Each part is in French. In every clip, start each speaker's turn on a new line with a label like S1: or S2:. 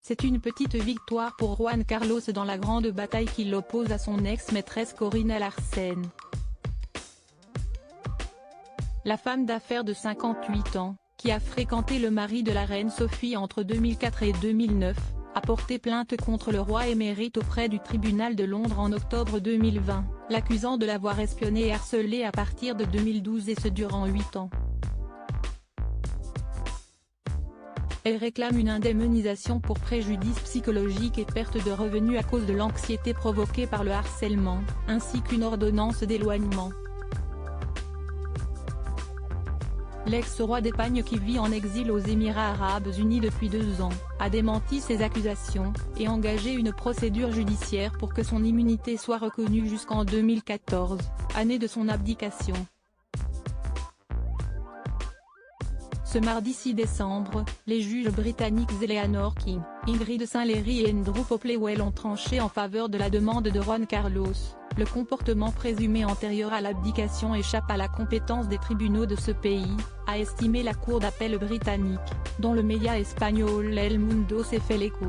S1: C'est une petite victoire pour Juan Carlos dans la grande bataille qui l'oppose à son ex-maîtresse Corina Larsen. La femme d'affaires de 58 ans, qui a fréquenté le mari de la reine Sophie entre 2004 et 2009, a porté plainte contre le roi émérite auprès du tribunal de Londres en octobre 2020, l'accusant de l'avoir espionné et harcelé à partir de 2012 et ce durant 8 ans. Elle réclame une indemnisation pour préjudice psychologique et perte de revenus à cause de l'anxiété provoquée par le harcèlement, ainsi qu'une ordonnance d'éloignement. L'ex-roi d'Espagne qui vit en exil aux Émirats arabes unis depuis 2 ans, a démenti ces accusations, et engagé une procédure judiciaire pour que son immunité soit reconnue jusqu'en 2014, année de son abdication. Ce mardi 6 décembre, les juges britanniques Eleanor King, Ingrid Saint-Léry et Andrew Popplewell ont tranché en faveur de la demande de Juan Carlos. Le comportement présumé antérieur à l'abdication échappe à la compétence des tribunaux de ce pays, a estimé la cour d'appel britannique, dont le média espagnol El Mundo s'est fait l'écho.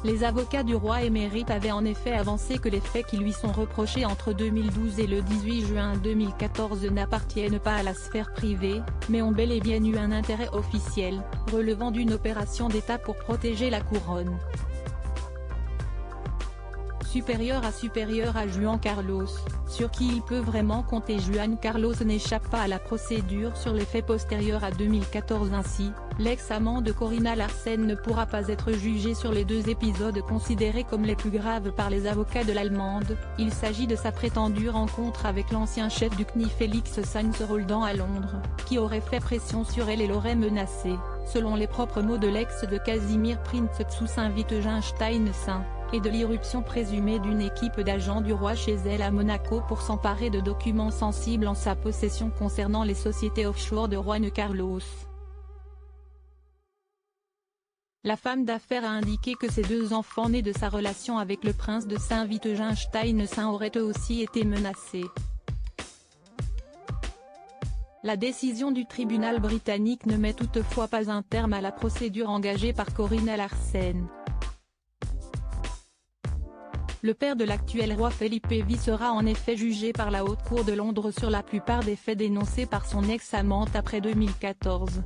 S1: Les avocats du roi émérite avaient en effet avancé que les faits qui lui sont reprochés entre 2012 et le 18 juin 2014 n'appartiennent pas à la sphère privée, mais ont bel et bien eu un intérêt officiel, relevant d'une opération d'État pour protéger la couronne. Supérieur à Juan Carlos, sur qui il peut vraiment compter. Juan Carlos n'échappe pas à la procédure sur les faits postérieurs à 2014. Ainsi, l'ex-amant de Corina Larsen ne pourra pas être jugé sur les 2 épisodes considérés comme les plus graves par les avocats de l'Allemande. Il s'agit de sa prétendue rencontre avec l'ancien chef du CNI Félix Sainz-Roldan à Londres, qui aurait fait pression sur elle et l'aurait menacée, selon les propres mots de l'ex de Casimir Prince-Wittgenstein, et de l'irruption présumée d'une équipe d'agents du roi chez elle à Monaco pour s'emparer de documents sensibles en sa possession concernant les sociétés offshore de Juan Carlos. La femme d'affaires a indiqué que ses 2 enfants nés de sa relation avec le prince de Saint-Wittgenstein auraient eux aussi été menacés. La décision du tribunal britannique ne met toutefois pas un terme à la procédure engagée par Corina Larsen. Le père de l'actuel roi Felipe V sera en effet jugé par la Haute Cour de Londres sur la plupart des faits dénoncés par son ex-amante après 2014.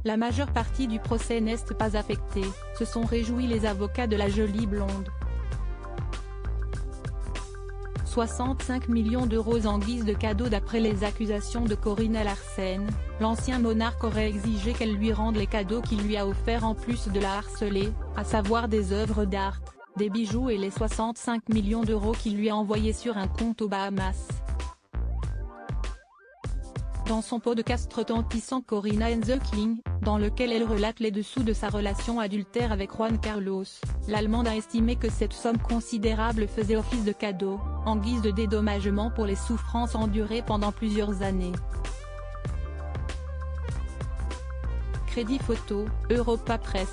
S1: La majeure partie du procès n'est pas affectée, se sont réjouis les avocats de la jolie blonde. 65 millions d'euros en guise de cadeau. D'après les accusations de Corina Larsen, l'ancien monarque aurait exigé qu'elle lui rende les cadeaux qu'il lui a offerts en plus de la harceler, à savoir des œuvres d'art, des bijoux et les 65 millions d'euros qu'il lui a envoyés sur un compte aux Bahamas. Dans son podcast retentissant Corina and the King, dans lequel elle relate les dessous de sa relation adultère avec Juan Carlos, l'Allemande a estimé que cette somme considérable faisait office de cadeau, en guise de dédommagement pour les souffrances endurées pendant plusieurs années. Crédit photo, Europa Press.